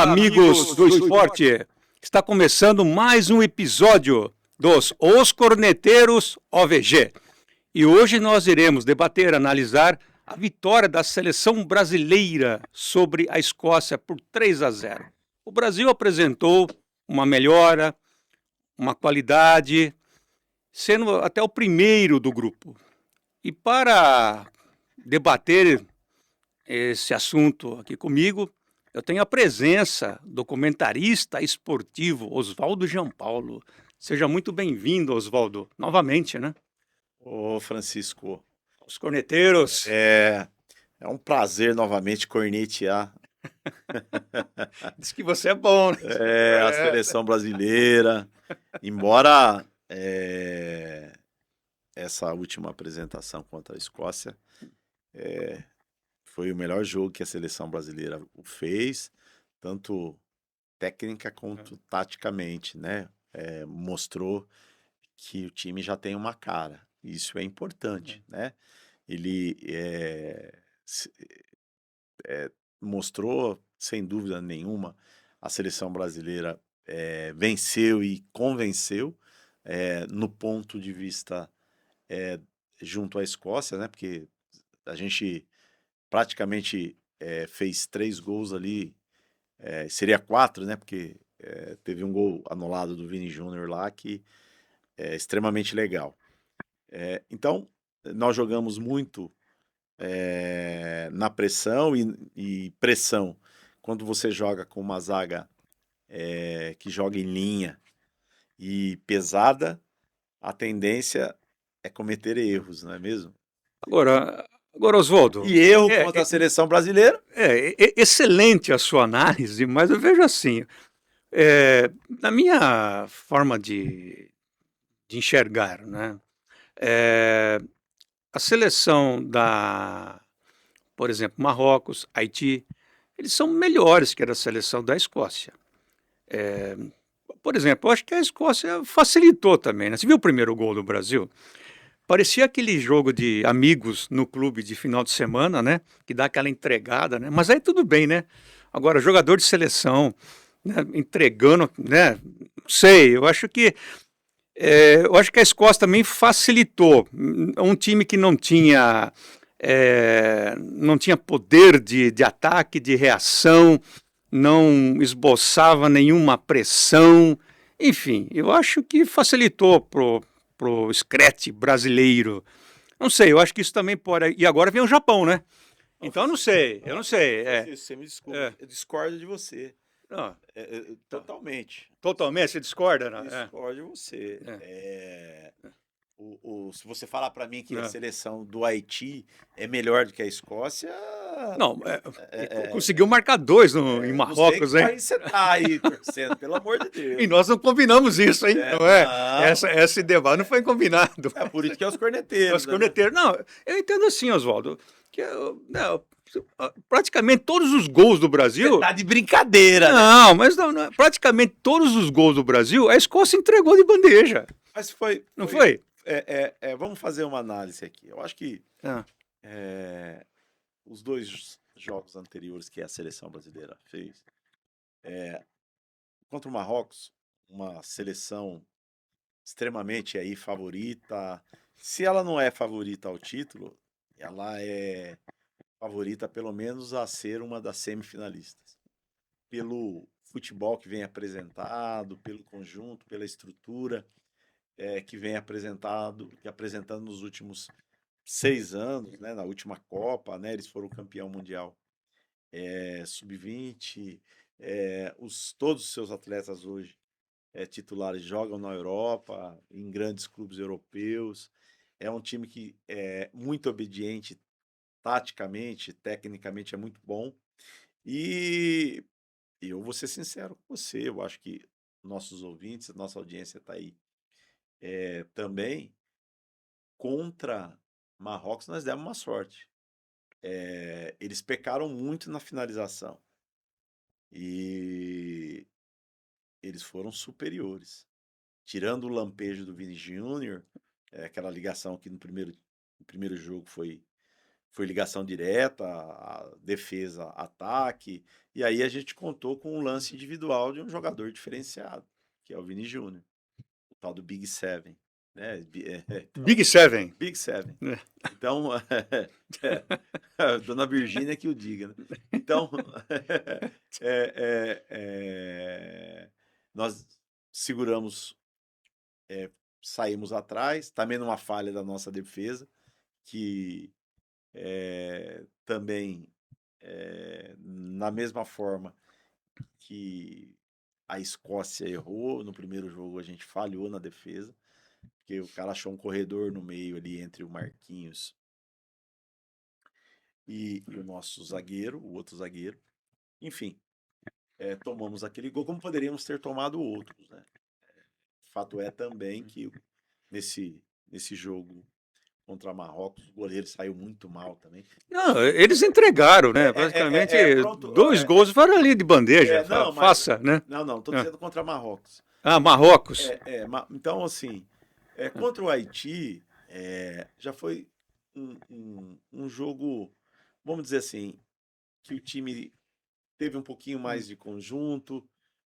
Olá, amigos do esporte! Está começando mais um episódio dos Os Corneteiros OVG. E hoje nós iremos debater, analisar a vitória da seleção brasileira sobre a Escócia por 3-0. O Brasil apresentou uma melhora, uma qualidade, sendo até o primeiro do grupo. E para debater esse assunto aqui comigo, eu tenho a presença do comentarista esportivo Oswaldo Gianpaulo. Seja muito bem-vindo, Oswaldo, novamente, né? Ô, Francisco, Os corneteiros. é um prazer novamente cornetear Diz que você é bom, né? a seleção brasileira, embora essa última apresentação contra a Escócia foi o melhor jogo que a seleção brasileira fez, tanto técnica quanto taticamente, né? Mostrou que o time já tem uma cara, isso é importante, né? Ele se- mostrou, sem dúvida nenhuma, a seleção brasileira venceu e convenceu no ponto de vista junto à Escócia, né? Porque a gente praticamente fez 3 gols ali, seria 4, né? Porque teve um gol anulado do Vini Júnior lá que é extremamente legal. Então, nós jogamos muito na pressão e pressão. Quando você joga com uma zaga que joga em linha e pesada, a tendência é cometer erros, não é mesmo? Agora, Oswaldo, E erro contra a seleção brasileira. excelente a sua análise, mas eu vejo assim, na minha forma de enxergar, né? É, a seleção por exemplo, Marrocos, Haiti, eles são melhores que a da seleção da Escócia. Por exemplo, eu acho que a Escócia facilitou também, né? Você viu o primeiro gol do Brasil? Parecia aquele jogo de amigos no clube de final de semana, né? Que dá aquela entregada, né? Mas aí tudo bem, né? Agora, jogador de seleção, né? Entregando, né? Não sei, eu acho que a Escócia também facilitou. Um time que não tinha poder de ataque, de reação, não esboçava nenhuma pressão. Enfim, eu acho que facilitou pro Screte brasileiro. Não sei, eu acho que isso também pode. E agora vem o Japão, né? Então eu não sei, eu não sei. Francisco, você me desculpa, É. eu discordo de você. Não, Totalmente. totalmente, você discorda, né? Discordo de você. É, Se você falar para mim que a é. seleção do Haiti é melhor do que a Escócia, Não, ele é, conseguiu marcar 2 em não sei que Marrocos, hein? país você tá aí torcendo, pelo amor de E Deus. nós não combinamos isso, hein? Não é? Não, Esse debate não foi combinado. é por isso que é os Os corneteiros, né? corneteiros. Não, eu entendo assim, Oswaldo, que não, praticamente todos os gols do Você Brasil. tá de brincadeira, né? Não, mas praticamente todos os gols do Brasil, a Escócia entregou de bandeja. Mas foi, Não foi? vamos fazer uma análise aqui. Eu acho que Ah, é, os 2 jogos anteriores que a seleção brasileira fez, contra o Marrocos, uma seleção extremamente aí favorita. Se ela não é favorita ao título, ela é favorita pelo menos a ser uma das semifinalistas. Pelo futebol que vem apresentado, pelo conjunto, pela estrutura que vem apresentando nos últimos 6 anos, né? Na última Copa, né? Eles foram campeão mundial sub-20. Todos os seus atletas hoje titulares jogam na Europa, em grandes clubes europeus. É um time que é muito obediente taticamente, tecnicamente é muito bom. E eu vou ser sincero com você, eu acho que nossos ouvintes, nossa audiência está aí também. Contra Marrocos nós demos uma sorte. Eles pecaram muito na finalização e eles foram superiores. Tirando o lampejo do Vini Júnior, aquela ligação que no primeiro jogo foi ligação direta, a defesa, ataque, e aí a gente contou com um lance individual de um jogador diferenciado, que é o Vini Júnior, o tal do Big Seven, né? Então, Big Seven. Big Seven. É. Então, Dona Virgínia que o diga, né? Então, é, é, é, nós seguramos, saímos atrás, também numa falha da nossa defesa, que também, na mesma forma que a Escócia errou no primeiro jogo, a gente falhou na defesa, porque o cara achou um corredor no meio ali entre o Marquinhos e o nosso zagueiro, o outro zagueiro. Enfim, tomamos aquele gol, como poderíamos ter tomado outros, né? Fato é também que nesse jogo contra Marrocos, o goleiro saiu muito mal também. Não, eles entregaram, né? Praticamente Pronto. 2 gols foram ali de bandeja. Não, mas. Faça, né? Não, tô Ah, dizendo contra Marrocos. Marrocos. Então, assim, contra o Haiti, já foi um jogo, vamos dizer assim, que o time teve um pouquinho mais de conjunto,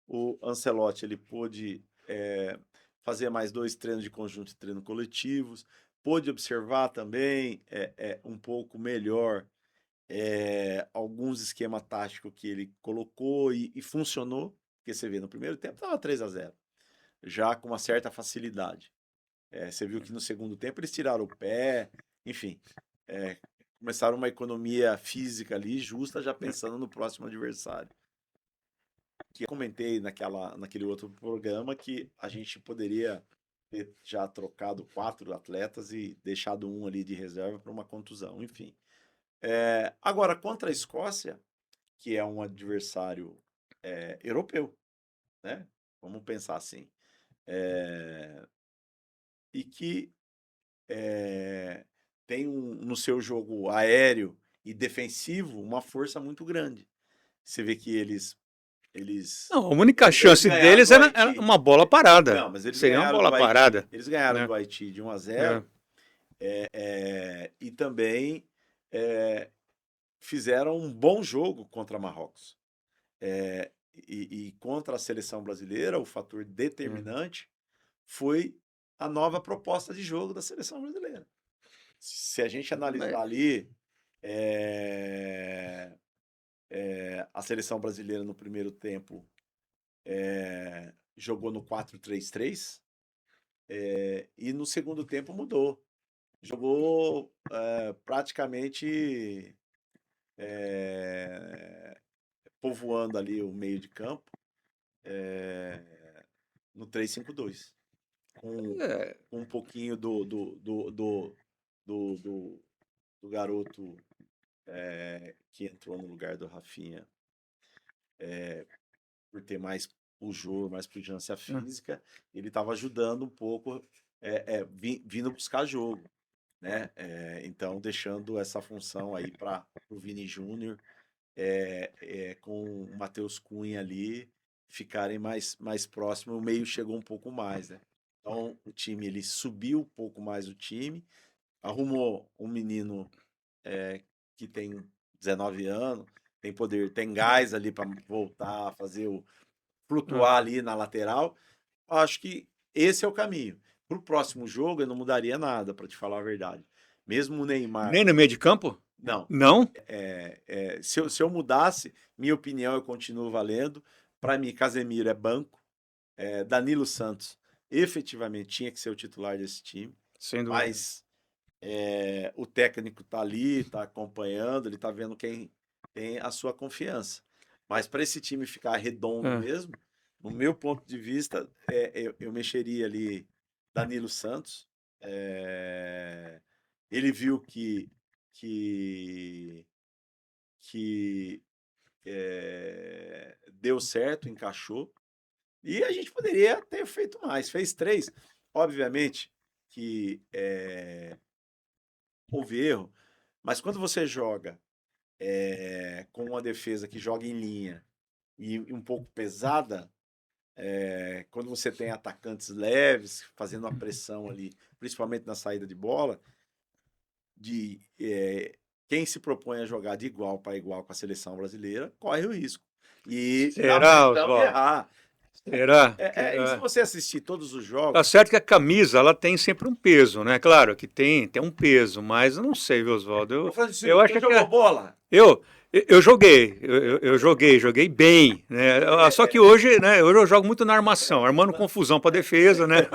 o Ancelotti ele pôde fazer mais 2 treinos de conjunto e treino coletivos, pôde observar também um pouco melhor alguns esquema tático que ele colocou e funcionou, porque você vê, no primeiro tempo estava 3-0, já com uma certa facilidade. Você viu que no segundo tempo eles tiraram o pé, enfim, começaram uma economia física ali justa, já pensando no próximo adversário. Que eu comentei naquele outro programa que a gente poderia ter já trocado 4 atletas e deixado um ali de reserva para uma contusão, enfim. Agora, contra a Escócia, que é um adversário europeu, né? Vamos pensar assim. E que tem no seu jogo aéreo e defensivo uma força muito grande. Você vê que eles Não, a única eles chance ganharam deles do era Haiti. uma bola parada. Não, mas eles Seria uma ganharam do bola Haiti. parada, Eles ganharam né? do Haiti de 1 a É. 0 e também fizeram um bom jogo contra Marrocos. E contra a seleção brasileira, o fator determinante foi a nova proposta de jogo da seleção brasileira. Se a gente analisar ali a seleção brasileira no primeiro tempo jogou no 4-3-3 e no segundo tempo mudou. Jogou praticamente povoando ali o meio de campo no 3-5-2. Com É. um pouquinho do garoto que entrou no lugar do Rafinha por ter mais pujor, mais pujança física, ele estava ajudando um pouco, vindo buscar jogo, né? Então, deixando essa função aí para o Vini Júnior com o Matheus Cunha ali ficarem mais próximos, o meio chegou um pouco mais, né? Então, o time ele subiu um pouco mais o time, arrumou um menino que tem 19 anos, tem poder, tem gás ali para voltar a fazer flutuar ali na lateral. Acho que esse é o caminho. Para o próximo jogo, eu não mudaria nada, para te falar a verdade. Mesmo o Neymar. Nem no meio de campo? Não. Não? Se eu mudasse, minha opinião eu continuo valendo. Para mim, Casemiro é banco. Danilo Santos efetivamente tinha que ser o titular desse time. Sem dúvida. Mas o técnico tá ali, tá acompanhando, ele tá vendo quem tem a sua confiança. Mas para esse time ficar redondo mesmo, no meu ponto de vista, eu mexeria ali Danilo Santos. Ele viu que deu certo, encaixou. E a gente poderia ter feito mais. Fez 3. Obviamente que houve erro, mas quando você joga com uma defesa que joga em linha e um pouco pesada, quando você tem atacantes leves, fazendo a pressão ali, principalmente na saída de bola, de quem se propõe a jogar de igual para igual com a seleção brasileira corre o risco. E Será, não Oswaldo? errar. Será? E se você assistir todos os Tá jogos, certo que a camisa, ela tem sempre um peso, né? Claro que tem um peso, mas eu não sei, viu, Oswaldo? Ô, Francisco, Eu acho você que jogou bola? eu joguei, eu joguei bem, né? Só que hoje, né? Hoje eu jogo muito na armação, armando confusão para defesa, né?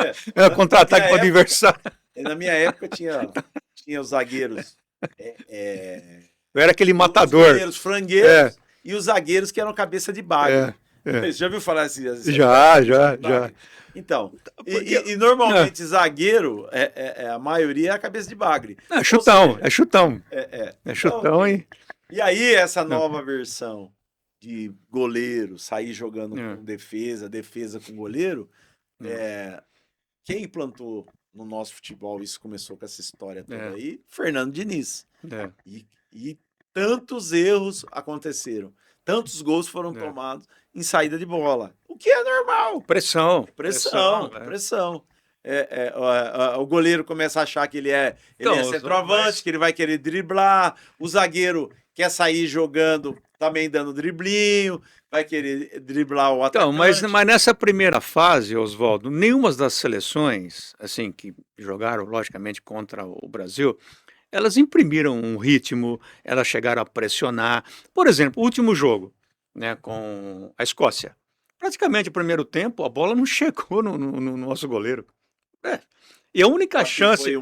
Contra-ataque para adversário. Na minha época tinha os zagueiros. Eu era aquele Os matador. goleiros frangueiros e os zagueiros que eram cabeça de bagre. Você já ouviu falar assim? Já. Então, e normalmente zagueiro, a maioria é a cabeça de bagre. É chutão. É chutão Então, e... E aí, essa nova versão de goleiro, sair jogando com defesa com goleiro, quem implantou no nosso futebol, isso começou com essa história toda aí, Fernando Diniz. E tantos erros aconteceram, tantos gols foram tomados em saída de bola, o que é normal. Pressão. O goleiro começa a achar que ele é centroavante, que ele vai querer driblar, o zagueiro quer sair jogando, também dando driblinho, vai querer driblar o atacante. Então, mas nessa primeira fase, Oswaldo, nenhuma das seleções, assim, que jogaram, logicamente, contra o Brasil, elas imprimiram um ritmo, elas chegaram a pressionar. Por exemplo, o último jogo, né, com a Escócia. Praticamente, o primeiro tempo, a bola não chegou no nosso goleiro. E a única chance... Foi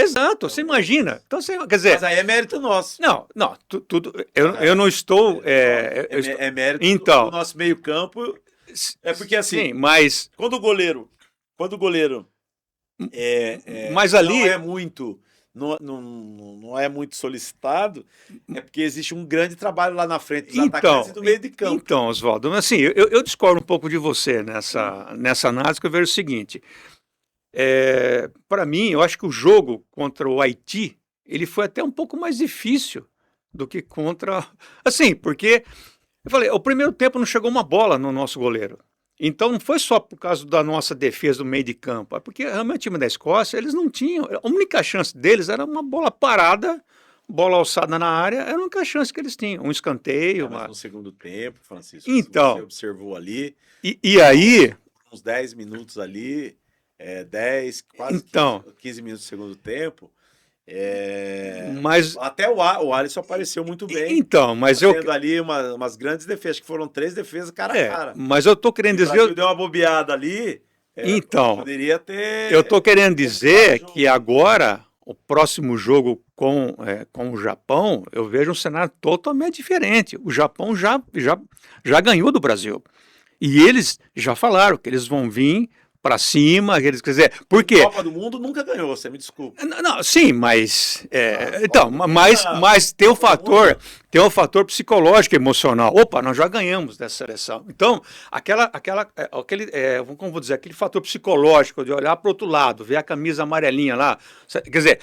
exato, você imagina. Então, quer dizer... Mas aí é mérito nosso. Não, tudo... Eu não estou... É mérito do nosso meio campo. É porque assim... Sim, mas... Quando o goleiro... mas ali... Não é muito solicitado, é porque existe um grande trabalho lá na frente dos atacantes e do meio de campo. Então, Oswaldo, assim, eu discordo um pouco de você nessa análise, que eu vejo o seguinte... para mim, eu acho que o jogo contra o Haiti, ele foi até um pouco mais difícil do que contra... Assim, porque, eu falei, o primeiro tempo não chegou uma bola no nosso goleiro. Então, não foi só por causa da nossa defesa do meio de campo, é porque realmente o time da Escócia, eles não tinham... A única chance deles era uma bola parada, bola alçada na área, era a única chance que eles tinham. Um escanteio. Mas no segundo tempo, Francisco, então, você observou ali... E aí... Uns 10 minutos ali... quase 15 minutos do segundo tempo. Mas até o Alisson apareceu muito bem. Então, mas tendo ali umas grandes defesas, que foram 3 defesas cara a cara. Mas eu tô querendo dizer... O Brasil deu uma bobeada ali. Então, poderia ter... Eu tô querendo dizer que agora, o próximo jogo com o Japão, eu vejo um cenário totalmente diferente. O Japão já ganhou do Brasil. E eles já falaram que eles vão vir para cima, eles quer dizer, por quê? A Copa do Mundo nunca ganhou, você me desculpa. Não, sim, mas mas tem o fator psicológico, emocional. Opa, nós já ganhamos dessa seleção. Então, como vou dizer, aquele fator psicológico de olhar para o outro lado, ver a camisa amarelinha lá, quer dizer,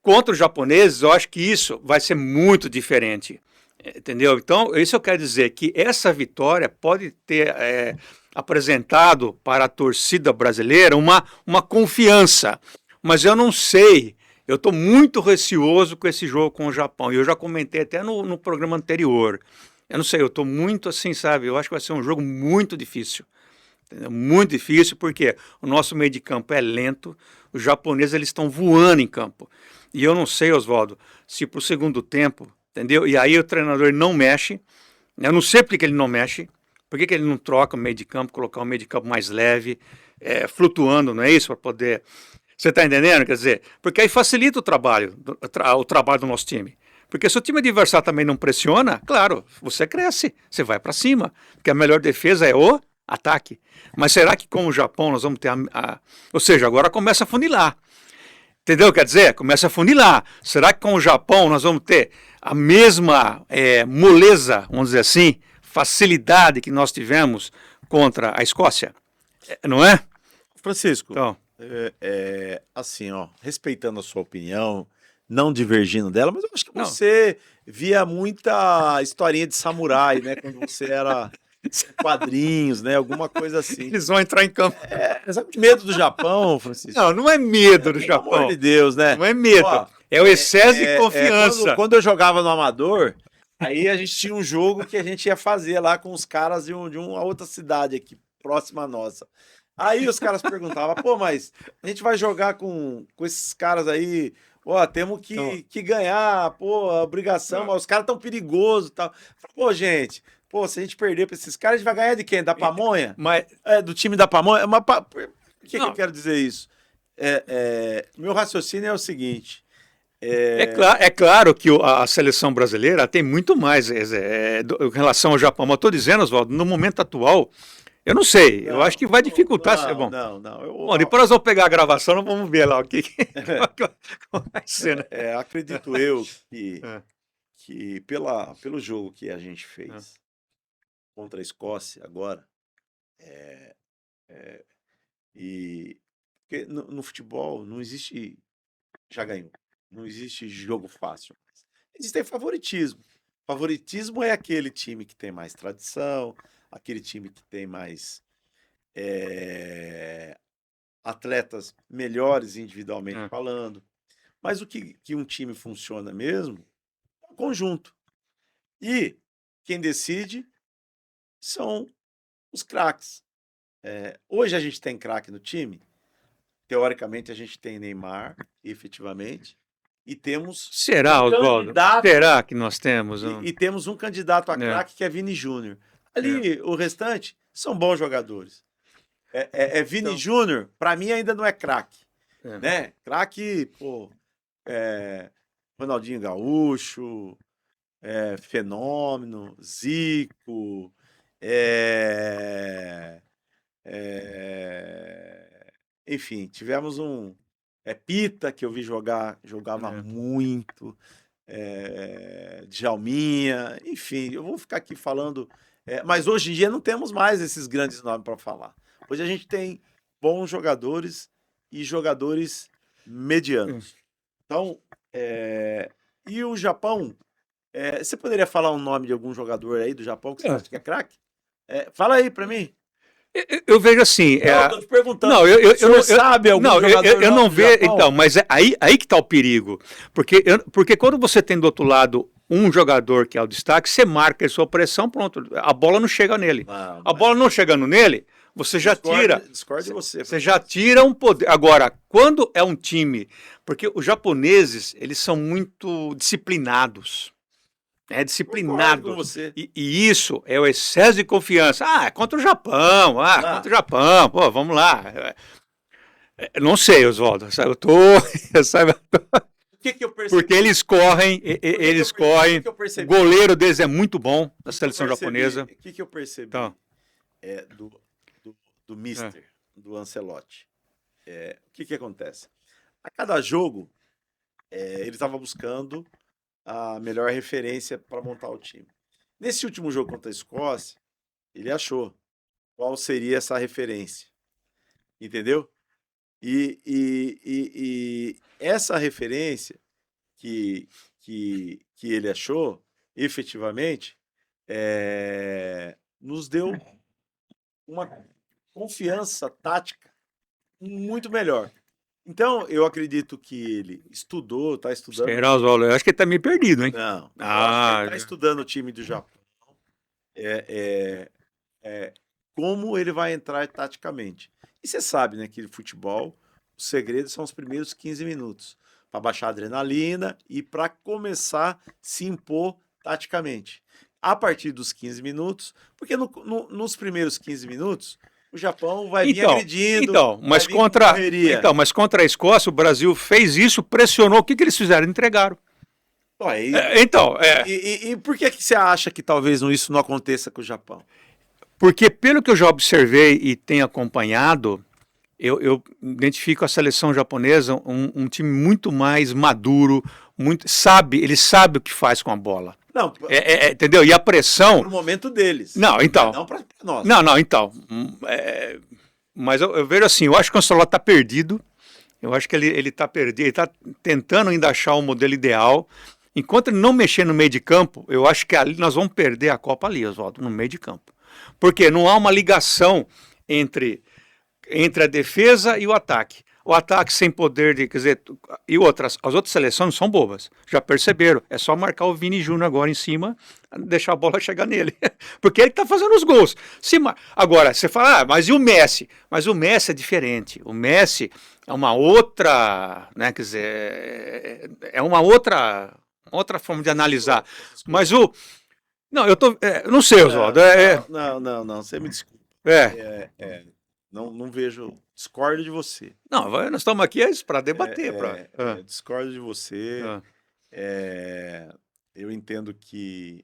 contra os japoneses, eu acho que isso vai ser muito diferente. Entendeu? Então, isso eu quero dizer que essa vitória pode ter apresentado para a torcida brasileira uma confiança, mas eu não sei, eu estou muito receoso com esse jogo com o Japão, e eu já comentei até no programa anterior, eu não sei, eu estou muito assim, sabe, eu acho que vai ser um jogo muito difícil, entendeu? Muito difícil, porque o nosso meio de campo é lento, os japoneses eles estão voando em campo, e eu não sei, Oswaldo, se para o segundo tempo, entendeu? E aí o treinador não mexe, eu não sei porque que ele não mexe. Por que ele não troca o meio de campo, colocar o meio de campo mais leve, flutuando, não é isso? Para poder... Você está entendendo? Quer dizer, porque aí facilita o trabalho do nosso time. Porque se o time adversário também não pressiona, claro, você cresce, você vai para cima. Porque a melhor defesa é o ataque. Mas será que com o Japão nós vamos ter Ou seja, agora começa a funilar. Entendeu? Quer dizer, começa a funilar. Será que com o Japão nós vamos ter a mesma moleza, vamos dizer assim, facilidade que nós tivemos contra a Escócia? Não é? Francisco, então, assim, respeitando a sua opinião, não divergindo dela, mas eu acho que você via muita historinha de samurai, né? Quando você era quadrinhos, né? Alguma coisa assim. Eles vão entrar em campo. Medo do Japão, Francisco? Não é medo do Japão. Pelo amor de Deus, né? Não é medo. É o excesso de confiança. Quando eu jogava no Amador, aí a gente tinha um jogo que a gente ia fazer lá com os caras de uma outra cidade aqui, próxima à nossa. Aí os caras perguntavam, pô, mas a gente vai jogar com esses caras aí, ó, temos que ganhar, pô, a obrigação, mas os caras tão perigosos e tal. Pô, gente, pô, se a gente perder pra esses caras, a gente vai ganhar de quem? Da Pamonha? Mas, Do time da Pamonha? Mas por que não, eu quero dizer isso? Meu raciocínio é o seguinte. é claro que a seleção brasileira tem muito mais em relação ao Japão. Mas eu estou dizendo, Oswaldo, no momento atual, eu não sei. Eu acho que vai dificultar. Bom, Não. depois nós vamos pegar a gravação, nós vamos ver lá o que como vai ser, né? Acredito eu É. que pelo jogo que a gente fez contra a Escócia agora, e porque no futebol não existe já ganhou, não existe jogo fácil. Existe favoritismo. Favoritismo é aquele time que tem mais tradição, aquele time que tem mais atletas melhores individualmente falando. Mas o que um time funciona mesmo é o conjunto. E quem decide são os craques. Hoje a gente tem craque no time. Teoricamente a gente tem Neymar, efetivamente. E temos Será, Oswaldo? Será que nós temos? E temos um candidato a craque que é Vini Júnior. Ali, o restante são bons jogadores. Vini Júnior, para mim, ainda não é craque. Né? Craque, pô, Ronaldinho Gaúcho, Fenômeno, Zico, enfim, tivemos um Pita, que eu vi jogava muito, Djalminha, enfim, eu vou ficar aqui falando, mas hoje em dia não temos mais esses grandes nomes para falar. Hoje a gente tem bons jogadores e jogadores medianos. Então, e o Japão, você poderia falar um nome de algum jogador aí do Japão que você acha que é craque? Fala aí para mim. Eu vejo assim. Eu tô te perguntando. Não, você sabe algum jogador eu não vejo. Japão? Então, mas aí que está o perigo. Porque quando você tem do outro lado um jogador que é o destaque, você marca a sua pressão, pronto. A bola não chega nele. A bola não chegando nele, você já tira. Discordo de você. Você já tira um poder. Agora, quando é um time. Porque os japoneses, eles são muito disciplinados. Disciplinado. Com você. E isso é o excesso de confiança. É contra o Japão. Contra o Japão. Pô, vamos lá. Não sei, Oswaldo. Eu tô. Sabe? O que eu percebi? Porque eles correm. O goleiro deles é muito bom, da seleção japonesa. O que eu percebi então. do Mister, do Ancelotti? O que acontece? A cada jogo, ele estava buscando a melhor referência para montar o time. Nesse último jogo contra a Escócia, ele achou qual seria essa referência. Entendeu? E essa referência que ele achou, efetivamente, nos deu uma confiança tática muito melhor. Então, eu acredito que ele está estudando. Será, Oswaldo? Eu acho que ele está meio perdido, hein? Não. Ele está estudando o time do Japão. Como ele vai entrar taticamente. E você sabe, né, que futebol, o segredo são os primeiros 15 minutos. Para baixar a adrenalina e para começar a se impor taticamente. A partir dos 15 minutos, porque nos primeiros 15 minutos, o Japão vai vir agredindo. Mas contra a Escócia, o Brasil fez isso, pressionou. O que eles fizeram? Entregaram. E por que você acha que talvez isso não aconteça com o Japão? Porque, pelo que eu já observei e tenho acompanhado, eu identifico a seleção japonesa um time muito mais maduro, ele sabe o que faz com a bola. Não, entendeu? E a pressão... No momento deles. Não, então... Não para nós. Não, então... mas eu vejo assim, eu acho que o Ancelotti está perdido, eu acho que ele está perdido, ele está tentando ainda achar o modelo ideal. Enquanto ele não mexer no meio de campo, eu acho que ali nós vamos perder a Copa ali, Oswaldo, no meio de campo. Porque não há uma ligação entre a defesa e o ataque. O ataque sem poder de, quer dizer, e outras, as outras seleções não são bobas, já perceberam. É só marcar o Vini Júnior agora em cima, deixar a bola chegar nele, porque ele está fazendo os gols. Agora, você fala, mas e o Messi? Mas o Messi é diferente. O Messi é uma outra, né, quer dizer, é uma outra forma de analisar. Desculpa. Mas não, não sei, Oswaldo, Não, você me desculpa. é, Não vejo, discordo de você. não, nós estamos aqui para debater, Discordo de você. ah, É, eu entendo que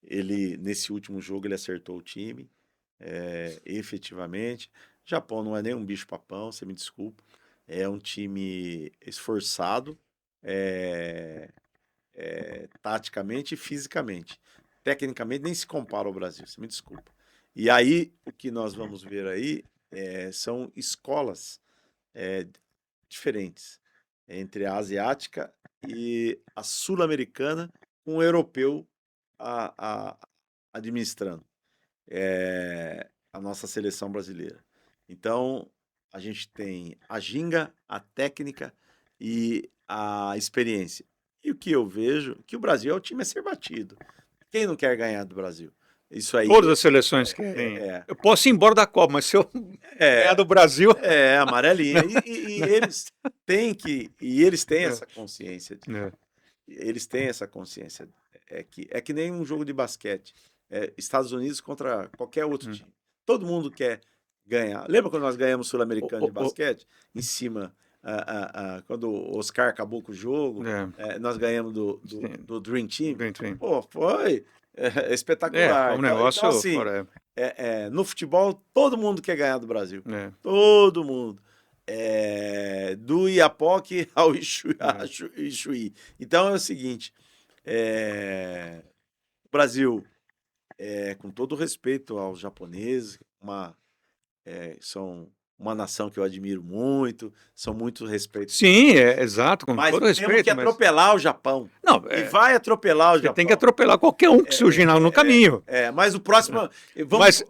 ele, nesse último jogo, ele acertou o time, efetivamente. Japão não é nem um bicho-papão, você me desculpa. É um time esforçado, é, taticamente e fisicamente. Tecnicamente nem se compara ao Brasil, você me desculpa. E aí, o que nós vamos ver aí são escolas é, diferentes entre a asiática e a sul-americana, com o europeu administrando a nossa seleção brasileira. Então, a gente tem a ginga, a técnica e a experiência. E o que eu vejo, que o Brasil é o time a ser batido. Quem não quer ganhar do Brasil? Isso aí todas as seleções querem. Eu posso ir embora da Copa, mas se eu ganhar do Brasil. amarelinha. E eles têm essa consciência. Eles têm essa consciência. É que nem um jogo de basquete. Estados Unidos contra qualquer outro time. Todo mundo quer ganhar. Lembra quando nós ganhamos o Sul-Americano de basquete? Em cima, quando o Oscar acabou com o jogo, nós ganhamos do Dream Team. Pô, foi espetacular. Foi um negócio então assim, fora. no futebol, todo mundo quer ganhar do Brasil. Todo mundo. Do Iapoque ao Ichuí. Então é o seguinte, o Brasil, com todo respeito aos japoneses, são uma nação que eu admiro muito, são muito respeitados. Sim, exato, com mas todo respeito. Temos que atropelar o Japão. Não, e vai atropelar o Japão. Tem que atropelar qualquer um que surgir no caminho. Mas o próximo...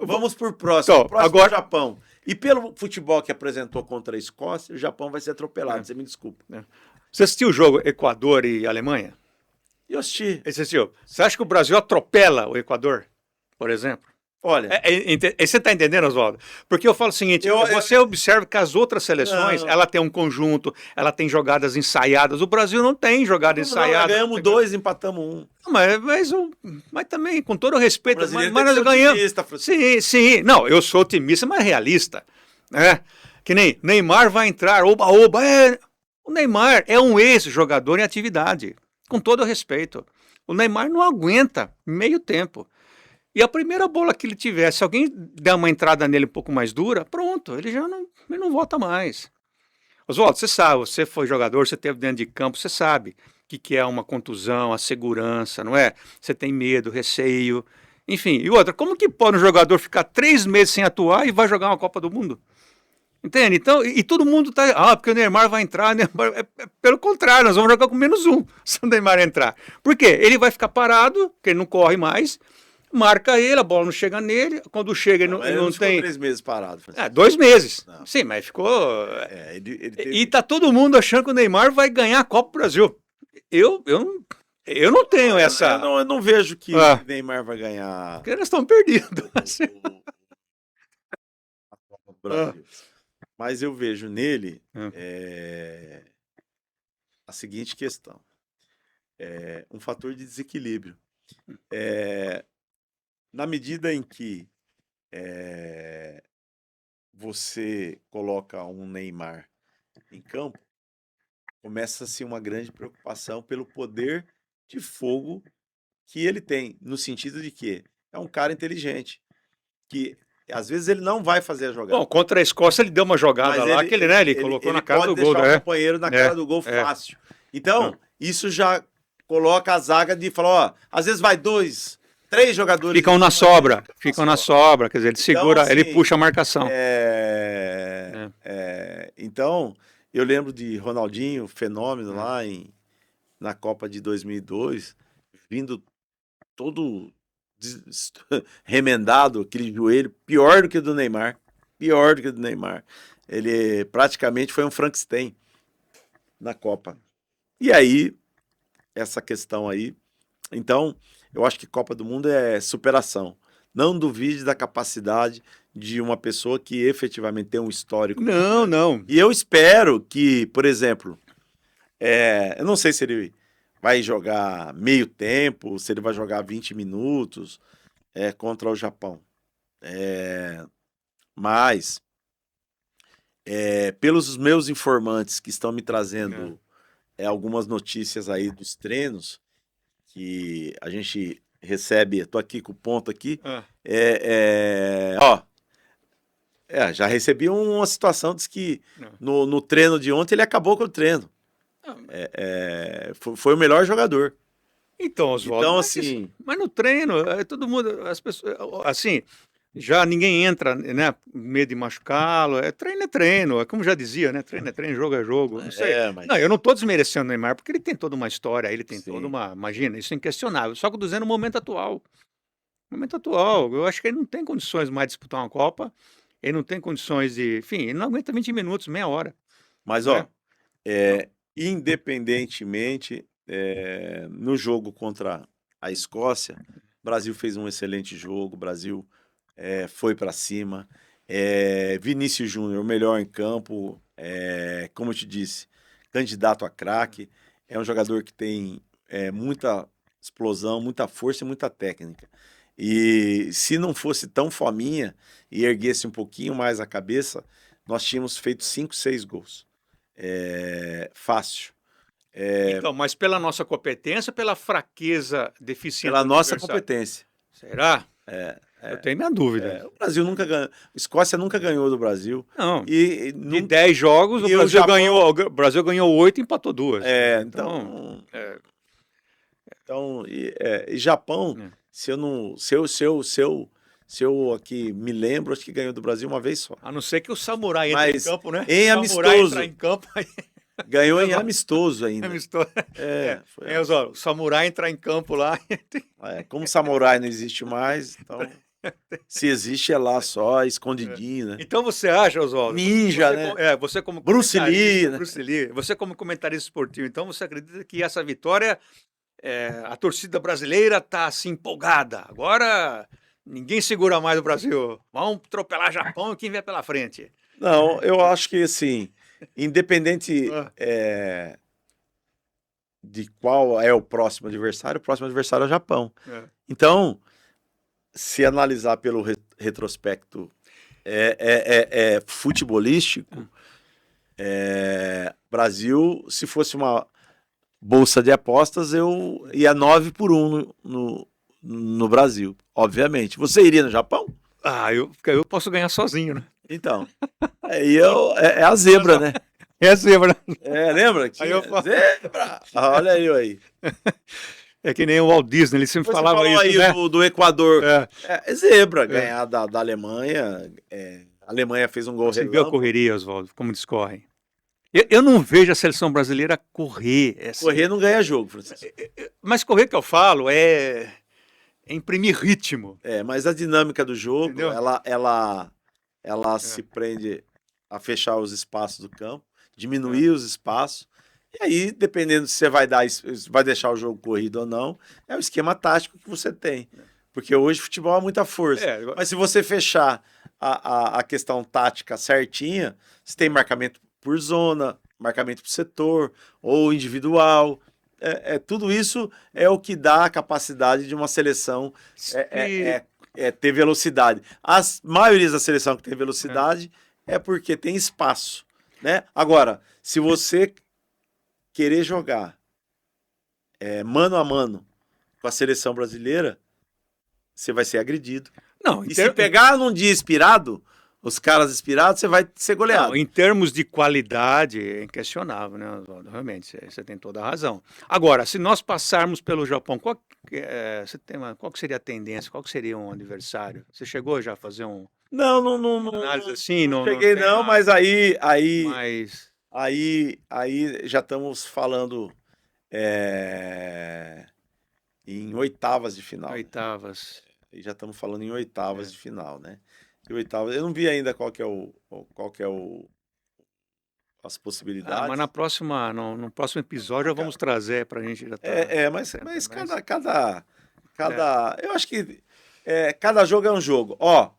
Vamos por próximo. Então, o próximo agora... é o Japão. E pelo futebol que apresentou contra a Escócia, o Japão vai ser atropelado, você me desculpa. Você assistiu o jogo Equador e Alemanha? Eu assisti. Você acha que o Brasil atropela o Equador, por exemplo? Olha... você está entendendo, Oswaldo? Porque eu falo o seguinte, você observa que as outras seleções, ela tem um conjunto, ela tem jogadas ensaiadas, o Brasil não tem jogada ensaiada. Nós ganhamos 2, empatamos 1. Mas também, com todo o respeito, mas nós ganhamos. Sim, não, eu sou otimista, mas realista. Que nem Neymar vai entrar, oba. O Neymar é um ex-jogador em atividade, com todo o respeito. O Neymar não aguenta meio tempo. E a primeira bola que ele tiver, se alguém der uma entrada nele um pouco mais dura, pronto, ele não volta mais. Oswaldo, você sabe, você foi jogador, você esteve dentro de campo, você sabe o que é uma contusão, a segurança, não é? Você tem medo, receio, enfim. E outra, como que pode um jogador ficar 3 meses sem atuar e vai jogar uma Copa do Mundo? Entende? Então, e todo mundo tá... porque o Neymar vai entrar, pelo contrário, nós vamos jogar com -1 se o Neymar entrar. Por quê? Ele vai ficar parado, porque ele não corre mais, marca ele, a bola não chega nele, quando chega ele não tem... Ficou 3 meses parado. 2 meses. Não. Sim, mas ficou... Ele teve... E tá todo mundo achando que o Neymar vai ganhar a Copa do Brasil. Eu não tenho essa... Eu não vejo que o Neymar vai ganhar... Porque eles estão perdidos. A Copa do Brasil. Mas eu vejo nele a seguinte questão. Um fator de desequilíbrio. Na medida em que você coloca um Neymar em campo, começa-se uma grande preocupação pelo poder de fogo que ele tem, no sentido de que é um cara inteligente, que às vezes ele não vai fazer a jogada. Bom, contra a Escócia ele deu uma jogada lá que ele colocou na cara do gol. Pode deixar o companheiro na cara do gol fácil. Então, isso já coloca a zaga de falar, às vezes vai 2, 3 jogadores... Ficam na sobra, quer dizer, ele segura, assim, ele puxa a marcação. Então, eu lembro de Ronaldinho, fenômeno lá na Copa de 2002, vindo todo remendado, aquele joelho, pior do que o do Neymar. Ele praticamente foi um Frankenstein na Copa. E aí, essa questão aí. Então, eu acho que Copa do Mundo é superação. Não duvide da capacidade de uma pessoa que efetivamente tem um histórico. Não, não. E eu espero que, por exemplo, eu não sei se ele vai jogar meio tempo, se ele vai jogar 20 minutos contra o Japão. Mas, pelos meus informantes que estão me trazendo algumas notícias aí dos treinos, que a gente recebe, tô aqui com o ponto aqui, ó, já recebi uma situação, diz que no treino de ontem ele acabou com o treino. Foi o melhor jogador. Então, Oswaldo, Então, assim, mas no treino, todo mundo, as pessoas, assim, já ninguém entra, né, medo de machucá-lo, treino é treino, como já dizia, né, treino é treino, jogo é jogo, não sei. mas Não, eu não estou desmerecendo o Neymar, porque ele tem toda uma história, ele tem toda sim. uma, imagina, isso é inquestionável, só que eu tô dizendo no momento atual. No momento atual, eu acho que ele não tem condições mais de disputar uma Copa, ele não tem condições de, enfim, ele não aguenta 20 minutos, meia hora, Mas, né? ó, independentemente, no jogo contra a Escócia, o Brasil fez um excelente jogo, o Brasil foi para cima. Vinícius Júnior, o melhor em campo, como eu te disse, candidato a craque. É um jogador que tem muita explosão, muita força e muita técnica. E se não fosse tão fominha e erguesse um pouquinho mais a cabeça, nós tínhamos feito 5, 6 gols. Fácil. Então, mas pela nossa competência, pela fraqueza deficiente Pela do nossa adversário? competência. Será? Eu tenho minha dúvida. O Brasil nunca ganhou. A Escócia nunca ganhou do Brasil. Não, E de 10 jogos, e o Japão- o Brasil ganhou 8 e empatou 2. então, é, e Japão, é. se eu não, se eu aqui me lembro, acho que ganhou do Brasil uma vez só. A não ser que o Samurai entre em Mas campo, né? em O Samurai amistoso, entrar em campo, aí ganhou em amistoso ainda. amistoso. Foi O Samurai entrar em campo lá. como Samurai não existe mais, então se existe é lá só, escondidinho, né? Então você acha, Oswaldo? Ninja, você, né? você como Bruce Lee, né? Bruce Lee, você como comentarista esportivo, então você acredita que essa vitória, a torcida brasileira está assim empolgada? Agora ninguém segura mais o Brasil. Vamos atropelar Japão e quem vier pela frente. Não, eu acho que assim, independente Ah, de qual é o próximo adversário é o Japão. é. Então, se analisar pelo retrospecto futebolístico, Brasil, se fosse uma bolsa de apostas, eu ia 9-1 no Brasil, obviamente. Você iria no Japão? Eu posso ganhar sozinho, né? Então, aí é a zebra, né? É a zebra. Lembra? Que Aí eu falo. zebra! Olha aí. É que nem o Walt Disney, ele sempre Você falava falou isso, aí né? do Equador. Zebra, É. ganhar da Alemanha. A Alemanha fez um gol Você viu a relâmpago. correria, Oswaldo, como discorrem? Eu não vejo a seleção brasileira correr. Assim. Correr não ganha jogo, Francisco. Mas correr que eu falo é imprimir ritmo. Mas a dinâmica do jogo, Entendeu? ela se prende a fechar os espaços do campo, diminuir os espaços. E aí, dependendo se você vai deixar o jogo corrido ou não, é o esquema tático que você tem. Porque hoje o futebol é muita força. Mas se você fechar a questão tática certinha, você tem marcamento por zona, marcamento por setor, ou individual. Tudo isso é o que dá a capacidade de uma seleção ter velocidade. As maiorias da seleção que tem velocidade é porque tem espaço, né? Agora, se você querer jogar mano a mano com a seleção brasileira, você vai ser agredido. Não, se pegar num dia inspirado, os caras inspirados, você vai ser goleado. Não, em termos de qualidade, é inquestionável, né, Oswaldo? Realmente, você tem toda a razão. Agora, se nós passarmos pelo Japão, qual que seria a tendência? Qual que seria um adversário? Você chegou já a fazer Não análise assim? Não cheguei não, mas Mas... aí já estamos falando em oitavas de final. Oitavas. Né? Já estamos falando em oitavas de final, né? E oitavas, eu não vi ainda qual que é o as mas possibilidades. no próximo episódio vamos trazer para a gente já tá. Mas Mas, eu acho que cada jogo é um jogo. Ó,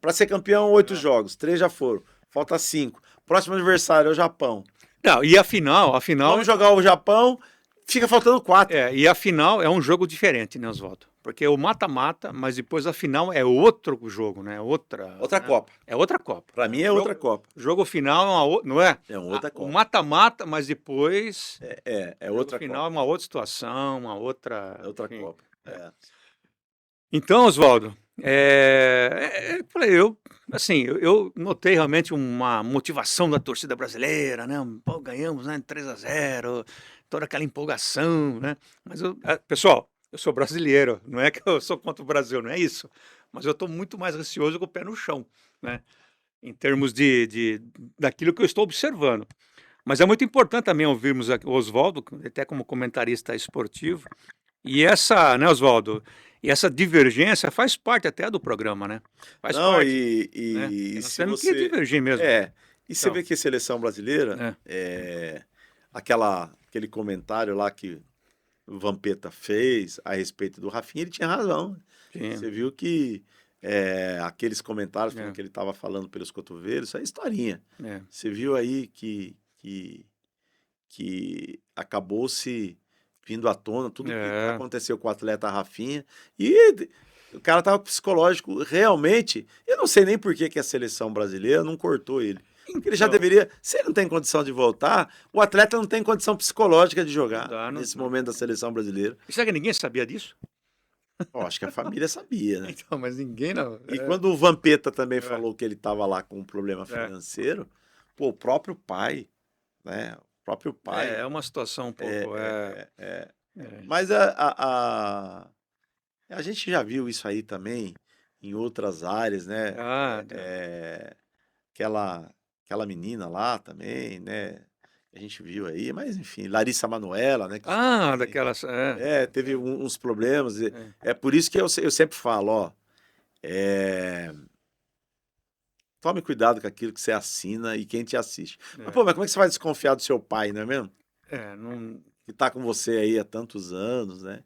para ser campeão, 8 jogos, 3 já foram, falta 5. Próximo adversário é o Japão. não, e a final, Vamos jogar o Japão, fica faltando 4. e a final é um jogo diferente, né, Oswaldo? Porque é o mata-mata, mas depois a final é outro jogo, né? Outra Né? Copa. É outra Copa. Para mim é outra Copa. O jogo final é não é? É uma outra O Copa. mata-mata, mas depois É o outra final Copa. é uma outra situação, uma outra. É outra Enfim. Copa. É. Então, Oswaldo, eu notei realmente uma motivação da torcida brasileira, né? Pô, ganhamos, né? 3-0, toda aquela empolgação, né? Mas, pessoal, eu sou brasileiro, não é que eu sou contra o Brasil, não é isso. Mas eu estou muito mais receoso com o pé no chão, né? Em termos daquilo que eu estou observando. Mas é muito importante também ouvirmos o Oswaldo, até como comentarista esportivo, e essa, né, Oswaldo, e essa divergência faz parte até do programa, né? Faz Não, parte, e, né? e, Porque e nós se temos que você. divergir mesmo. E você Então, vê que a seleção brasileira, é, aquele comentário lá que o Vampeta fez a respeito do Rafinha, ele tinha razão. sim, Você viu que aqueles comentários falando É. que ele estava falando pelos cotovelos, isso é historinha. é, Você viu aí que acabou se vindo à tona tudo que é. aconteceu com o atleta Rafinha. E o cara tava psicológico, realmente. Eu não sei nem por que a seleção brasileira não cortou ele. Porque ele já Então, deveria. Se ele não tem condição de voltar, o atleta não tem condição psicológica de não jogar dá, não, nesse não. momento da seleção brasileira. E será que ninguém sabia disso? Ó, acho que a família sabia, né? Então, mas ninguém não. E quando o Vampeta também É. falou que ele estava lá com um problema financeiro, pô, o próprio pai, né? O próprio pai. É uma situação um pouco. Mas a gente já viu isso aí também em outras áreas, né? Aquela menina lá também, né? A gente viu aí, mas enfim, Larissa Manoela, né? Daquelas. Teve uns problemas. É por isso que eu sempre falo, ó. Tome cuidado com aquilo que você assina e quem te assiste. Mas como é que você vai desconfiar do seu pai, não é mesmo? Não. Que tá com você aí há tantos anos, né?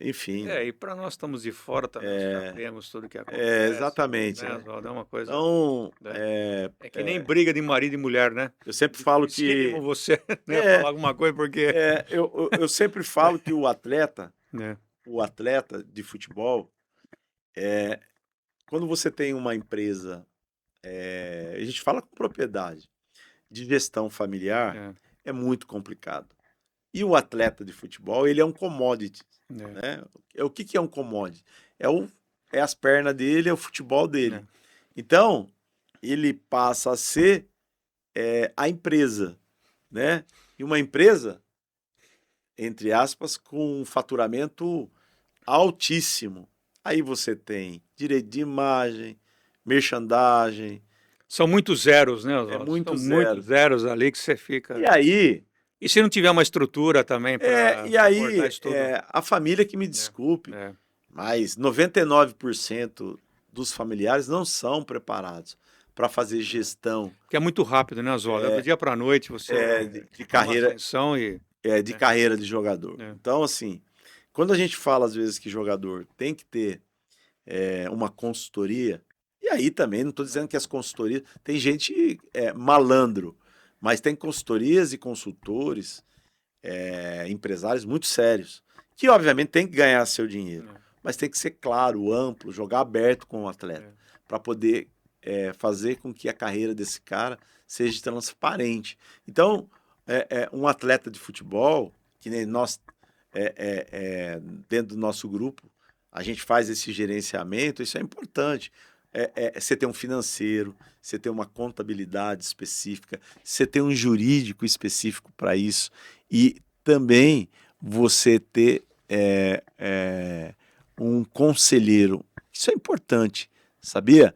Enfim. E para nós estamos de fora também, nós sabemos tudo que acontece. Exatamente. Né? É uma coisa. Então, é que nem briga de marido e mulher, né? eu sempre falo que. Dificílimo você né, falar alguma coisa, porque. Eu sempre falo que o atleta É. de futebol, quando você tem uma empresa, a gente fala com propriedade, de gestão familiar, é muito complicado. E o atleta de futebol, ele é um commodity. Né? O que é um commodity? É as pernas dele, é o futebol dele. Então, ele passa a ser a empresa. Né? E uma empresa, entre aspas, com um faturamento altíssimo. Aí você tem direito de imagem, merchandising. São muitos zeros, né, Oswaldo? Muitos muitos zeros ali que você fica. E aí. E se não tiver uma estrutura também para suportar isso tudo? A família que me desculpe, mas 99% dos familiares não são preparados para fazer gestão. Que é muito rápido, né, Oswaldo? Do dia para a noite você de carreira de carreira de jogador. Então, assim, quando a gente fala às vezes que jogador tem que ter uma consultoria, e aí também não estou dizendo que as consultorias tem gente malandro. Mas tem consultorias e consultores, empresários muito sérios, que obviamente tem que ganhar seu dinheiro, mas tem que ser claro, amplo, jogar aberto com o atleta, para poder fazer com que a carreira desse cara seja transparente. Então, um atleta de futebol, que nem nós, dentro do nosso grupo, a gente faz esse gerenciamento, isso é importante. Você ter um financeiro, você ter uma contabilidade específica, você ter um jurídico específico para isso e também você ter um conselheiro. Isso é importante, sabia?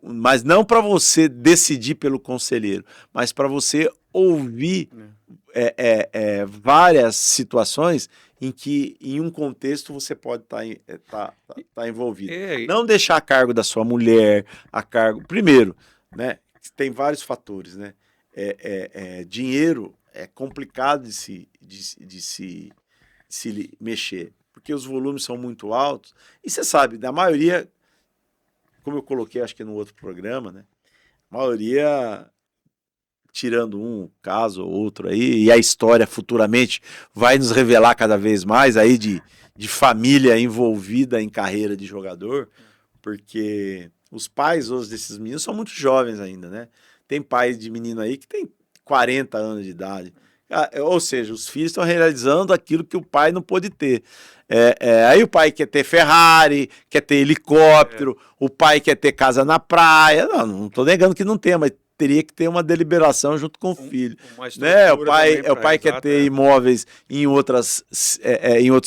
Mas não para você decidir pelo conselheiro, mas para você ouvir várias situações em que, em um contexto, você pode estar envolvido. Não deixar a cargo da sua mulher, a cargo... Primeiro, né? tem vários fatores, né? Dinheiro é complicado de se mexer, porque os volumes são muito altos. E você sabe, da maioria, como eu coloquei, acho que no outro programa, né? A maioria, tirando um caso ou outro aí, e a história futuramente vai nos revelar cada vez mais aí de família envolvida em carreira de jogador, porque os pais hoje desses meninos são muito jovens ainda, né? Tem pais de menino aí que tem 40 anos de idade. Ou seja, os filhos estão realizando aquilo que o pai não pôde ter. Aí o pai quer ter Ferrari, quer ter helicóptero, o pai quer ter casa na praia. Não estou negando que não tenha, mas teria que ter uma deliberação junto com o filho. Uma Né? estrutura também O para pai quer ter imóveis em outros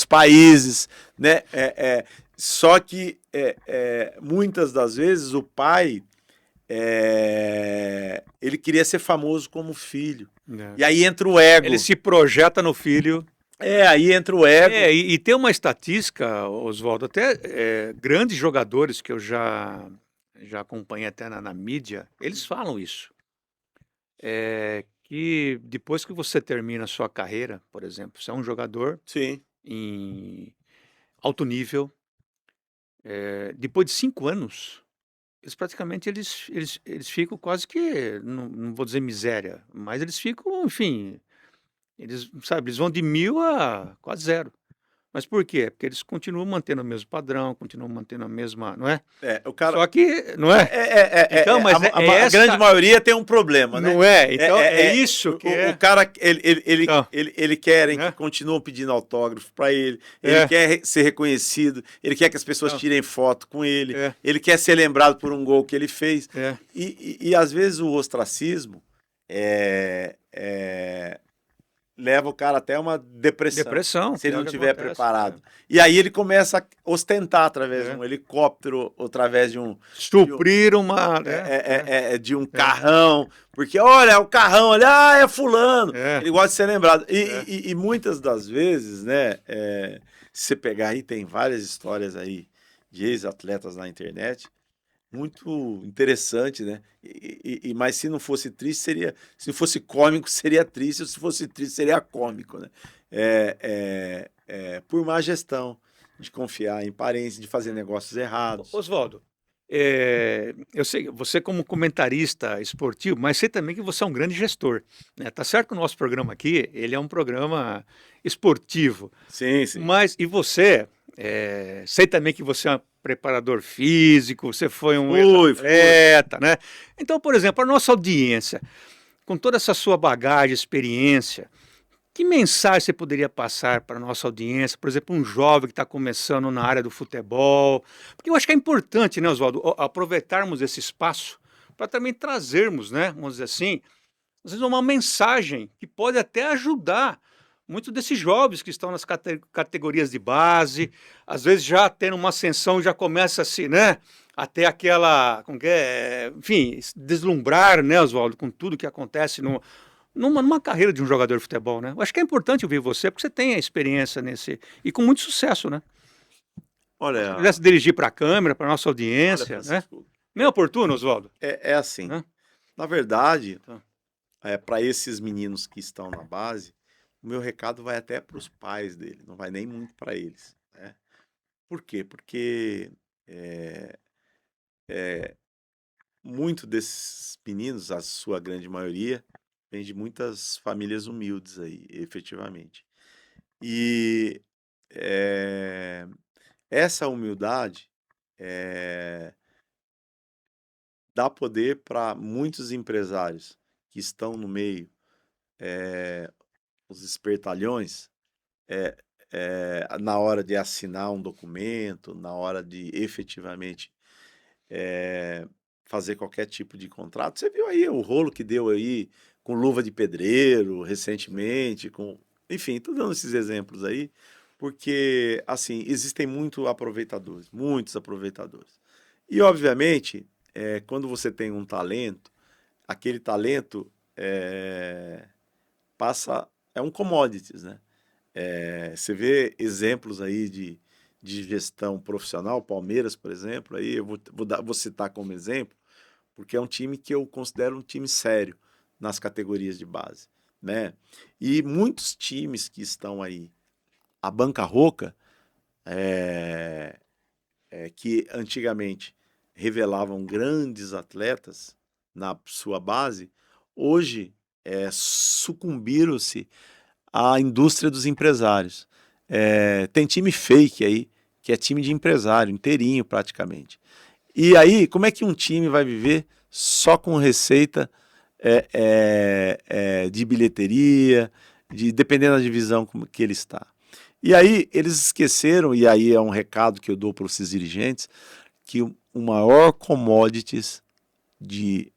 países, né? Só que muitas das vezes o pai ele queria ser famoso como filho. E aí entra o ego. Ele se projeta no filho. Aí entra o ego. E tem uma estatística, Oswaldo, até grandes jogadores que eu já acompanhei até na mídia, eles falam isso. Que depois que você termina a sua carreira, por exemplo, você é um jogador Sim. em alto nível, depois de 5 anos, eles praticamente eles ficam quase que, não vou dizer miséria, mas eles ficam, enfim, eles vão de 1000 a quase zero. Mas por quê? Porque eles continuam mantendo o mesmo padrão, continuam mantendo a mesma, não é? O cara... Só que, não é? Então, mas a grande maioria tem um problema, né? Não é? Então é isso que o cara, Então, ele querem né? que continuem pedindo autógrafo para ele quer ser reconhecido, ele quer que as pessoas tirem foto com ele, ele quer ser lembrado por um gol que ele fez. E às vezes o ostracismo leva o cara até uma depressão se ele não estiver preparado. E aí ele começa a ostentar através de um helicóptero, através de um... Suprir uma... de um carrão, porque olha, o carrão, olha, é fulano, ele gosta de ser lembrado. E muitas das vezes, né, se você pegar aí, tem várias histórias aí de ex-atletas na internet, muito interessante, né? Mas se não fosse triste, seria... Se não fosse cômico, seria triste. Ou se fosse triste, seria cômico, né? Por má gestão, de confiar em parentes, de fazer negócios errados. Oswaldo, eu sei, você como comentarista esportivo, mas sei também que você é um grande gestor, né? Tá certo que o nosso programa aqui, ele é um programa esportivo. Sim, sim. Mas, e você, sei também que você é um preparador físico, você foi um atleta, né? Então, por exemplo, a nossa audiência, com toda essa sua bagagem, experiência, que mensagem você poderia passar para a nossa audiência, por exemplo, um jovem que está começando na área do futebol? Porque eu acho que é importante, né, Oswaldo, aproveitarmos esse espaço para também trazermos, né, vamos dizer assim, às vezes uma mensagem que pode até ajudar muitos desses jovens que estão nas categorias de base, às vezes já tendo uma ascensão, já começa assim, né, até aquela, como que enfim, deslumbrar, né, Oswaldo, com tudo que acontece numa carreira de um jogador de futebol, né? Eu acho que é importante ouvir você, porque você tem a experiência nesse... E com muito sucesso, né? Olha... Se pudesse dirigir para a câmera, para a nossa audiência, né? Não é oportuno, Oswaldo? É assim. Na verdade, para esses meninos que estão na base, o meu recado vai até para os pais dele, não vai nem muito para eles, né? Por quê? Porque muito desses meninos, a sua grande maioria, vem de muitas famílias humildes aí, efetivamente. E essa humildade dá poder para muitos empresários que estão no meio, os espertalhões, na hora de assinar um documento, na hora de efetivamente fazer qualquer tipo de contrato. Você viu aí o rolo que deu aí com luva de pedreiro recentemente, enfim, tô dando esses exemplos aí, porque assim, existem muitos aproveitadores. E obviamente, quando você tem um talento, aquele talento é um commodities, né? Você vê exemplos aí de gestão profissional, Palmeiras, por exemplo, aí eu vou citar como exemplo, porque é um time que eu considero um time sério nas categorias de base, né? E muitos times que estão aí, a banca rouca, que antigamente revelavam grandes atletas na sua base, hoje sucumbiram-se à indústria dos empresários. Tem time fake aí, que é time de empresário, inteirinho praticamente. E aí, como é que um time vai viver só com receita de bilheteria, dependendo da divisão que ele está? E aí, eles esqueceram, e aí é um recado que eu dou para esses dirigentes, que o maior commodities de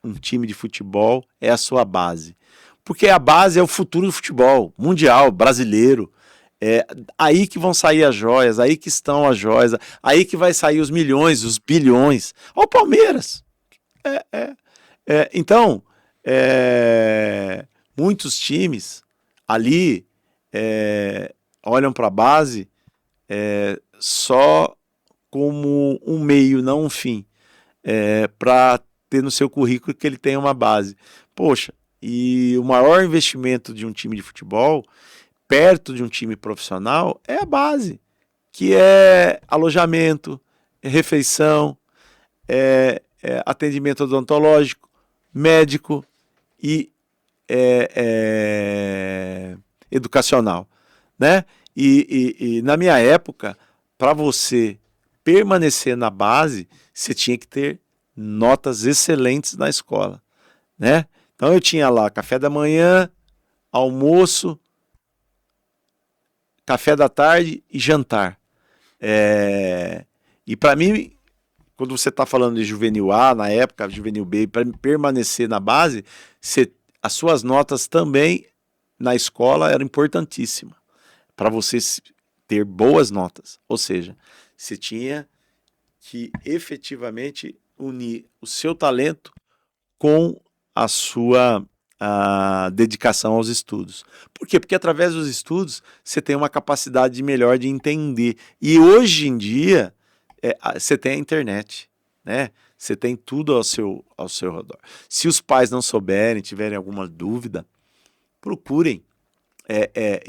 um time de futebol é a sua base. Porque a base é o futuro do futebol mundial, brasileiro. É aí que vão sair as joias, aí que estão as joias, aí que vai sair os milhões, os bilhões. Olha o Palmeiras. Então, muitos times ali olham para a base só como um meio, não um fim, para ter no seu currículo que ele tem uma base. Poxa, e o maior investimento de um time de futebol, perto de um time profissional, é a base, que é alojamento, refeição, atendimento odontológico, médico e educacional, né? E na minha época, para você permanecer na base, você tinha que ter notas excelentes na escola, né? Então eu tinha lá café da manhã, almoço, café da tarde e jantar. E para mim, quando você está falando de juvenil A, na época, juvenil B, para permanecer na base, as suas notas também na escola eram importantíssimas para você ter boas notas. Ou seja, você tinha que efetivamente unir o seu talento com a sua dedicação aos estudos. Por quê? Porque através dos estudos você tem uma capacidade melhor de entender. E hoje em dia você tem a internet, né? Você tem tudo ao seu redor. Se os pais não souberem, tiverem alguma dúvida, procurem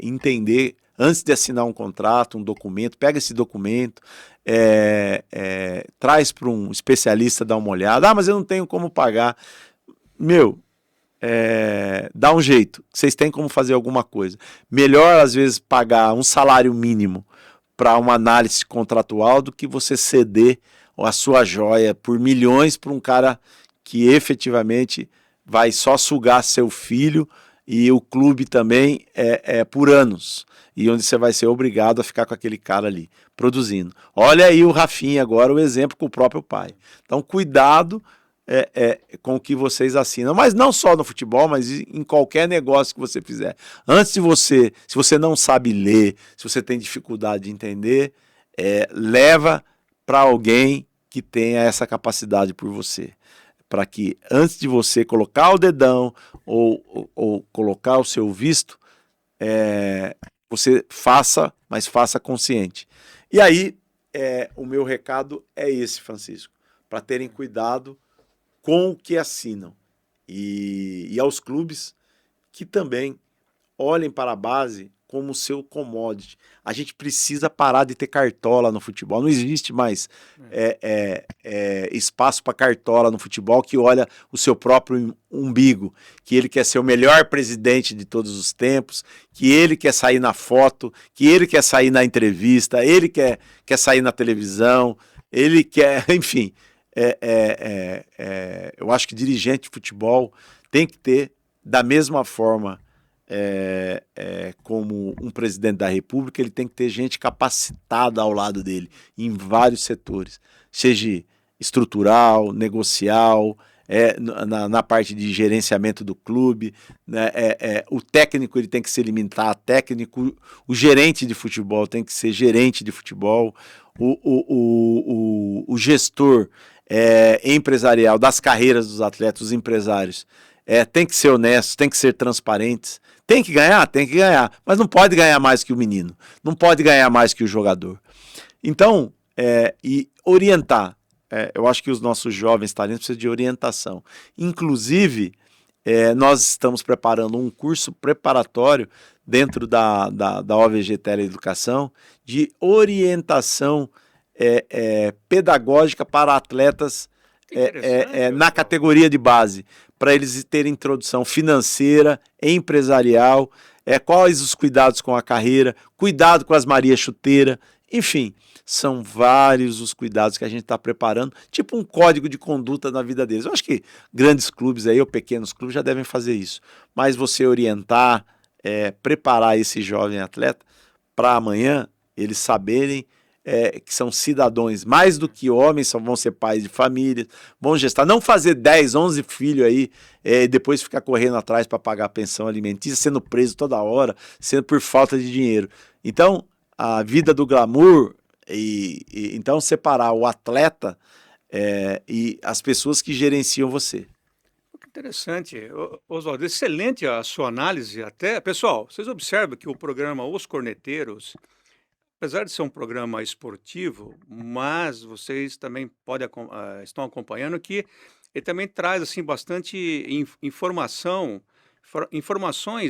entender antes de assinar um contrato, um documento, pega esse documento, traz para um especialista dar uma olhada. Mas eu não tenho como pagar. Meu, dá um jeito. Vocês têm como fazer alguma coisa. Melhor, às vezes, pagar um salário mínimo para uma análise contratual do que você ceder a sua joia por milhões para um cara que efetivamente vai só sugar seu filho, e o clube também por anos, e onde você vai ser obrigado a ficar com aquele cara ali, produzindo. Olha aí o Rafinha agora, o exemplo com o próprio pai. Então, cuidado com o que vocês assinam, mas não só no futebol, mas em qualquer negócio que você fizer. Antes de você, se você não sabe ler, se você tem dificuldade de entender, leva para alguém que tenha essa capacidade por você, para que antes de você colocar o dedão ou colocar o seu visto, você faça, mas faça consciente. E aí, o meu recado é esse, Francisco, para terem cuidado com o que assinam. E aos clubes que também olhem para a base como seu commodity. A gente precisa parar de ter cartola no futebol. Não existe mais espaço para cartola no futebol que olha o seu próprio umbigo, que ele quer ser o melhor presidente de todos os tempos, que ele quer sair na foto, que ele quer sair na entrevista, ele quer sair na televisão, ele quer, enfim. Eu acho que dirigente de futebol tem que ter, da mesma forma como um presidente da República, ele tem que ter gente capacitada ao lado dele, em vários setores, seja estrutural, negocial, na parte de gerenciamento do clube, né? O técnico ele tem que ser limitado a técnico, o gerente de futebol tem que ser gerente de futebol, o gestor empresarial das carreiras dos atletas, os empresários, tem que ser honestos, tem que ser transparentes, tem que ganhar, mas não pode ganhar mais que o menino, não pode ganhar mais que o jogador. Então, e orientar eu acho que os nossos jovens talentos precisam de orientação. Inclusive, nós estamos preparando um curso preparatório dentro da OVG Teleeducação de orientação pedagógica para atletas na categoria de base, para eles terem introdução financeira, empresarial, quais os cuidados com a carreira, cuidado com as Maria Chuteira, enfim, são vários os cuidados que a gente está preparando, tipo um código de conduta na vida deles. Eu acho que grandes clubes aí, ou pequenos clubes, já devem fazer isso. Mas você orientar, preparar esse jovem atleta para amanhã eles saberem que são cidadãos, mais do que homens, vão ser pais de família, vão gestar, não fazer 10, 11 filhos aí, e depois ficar correndo atrás para pagar a pensão alimentícia, sendo preso toda hora, sendo por falta de dinheiro. Então, a vida do glamour, então separar o atleta e as pessoas que gerenciam você. Que interessante. Oswaldo, excelente a sua análise até. Pessoal, vocês observam que o programa Os Corneteiros, apesar de ser um programa esportivo, mas vocês também estão acompanhando que ele também traz assim bastante informações,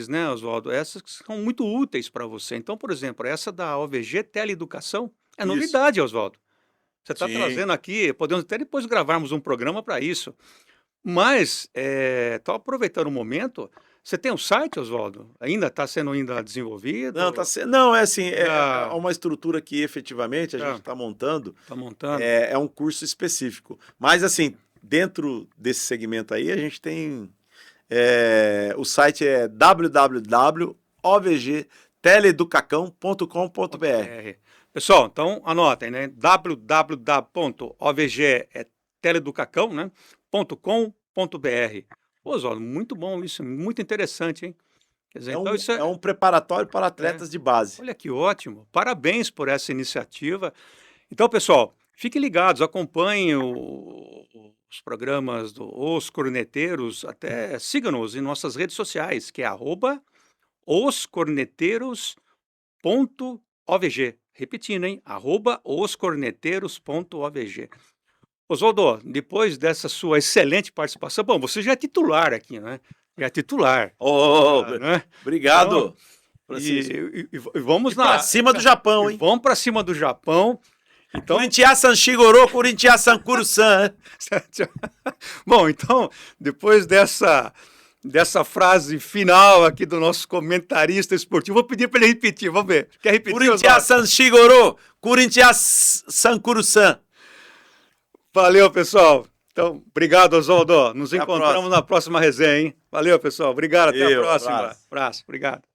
né, Oswaldo? Essas que são muito úteis para você. Então, por exemplo, essa da OVG Teleeducação é Isso. novidade, Oswaldo. Você está Sim. trazendo aqui, podemos até depois gravarmos um programa para isso. Mas, estou aproveitando o momento. Você tem um site, Oswaldo? Ainda está sendo desenvolvido? Não, é assim, é uma estrutura que efetivamente a gente está montando. Está montando. É um curso específico. Mas assim, dentro desse segmento aí, a gente tem... o site é www.ovgteleeducacão.com.br. Pessoal, então anotem, né? www.ovgteleeducacão, né? .com.br. Oswaldo, muito bom isso, muito interessante, hein? Quer dizer, então isso é um preparatório para atletas de base. Olha que ótimo, parabéns por essa iniciativa. Então, pessoal, fiquem ligados, acompanhem os programas Os Corneteiros, até sigam-nos em nossas redes sociais, que é @oscorneteiros.ovg. Repetindo, hein? @oscorneteiros.ovg. Oswaldo, depois dessa sua excelente participação, bom, você já é titular aqui, né? Já é titular. Né? Obrigado. Então, e vamos para cima do Japão, hein? Vamos para cima do Japão. Então... Corinthians-san Shigoro, Corinthians-san Kuru-san. Bom, então, depois dessa frase final aqui do nosso comentarista esportivo, vou pedir para ele repetir, vamos ver. Quer repetir? Corinthians-san Shigoro, Corinthians-san Kuru-san. Valeu, pessoal. Então, obrigado, Oswaldo. Nos encontramos na próxima resenha, hein? Valeu, pessoal. Obrigado. Até a próxima. Abraço. Obrigado.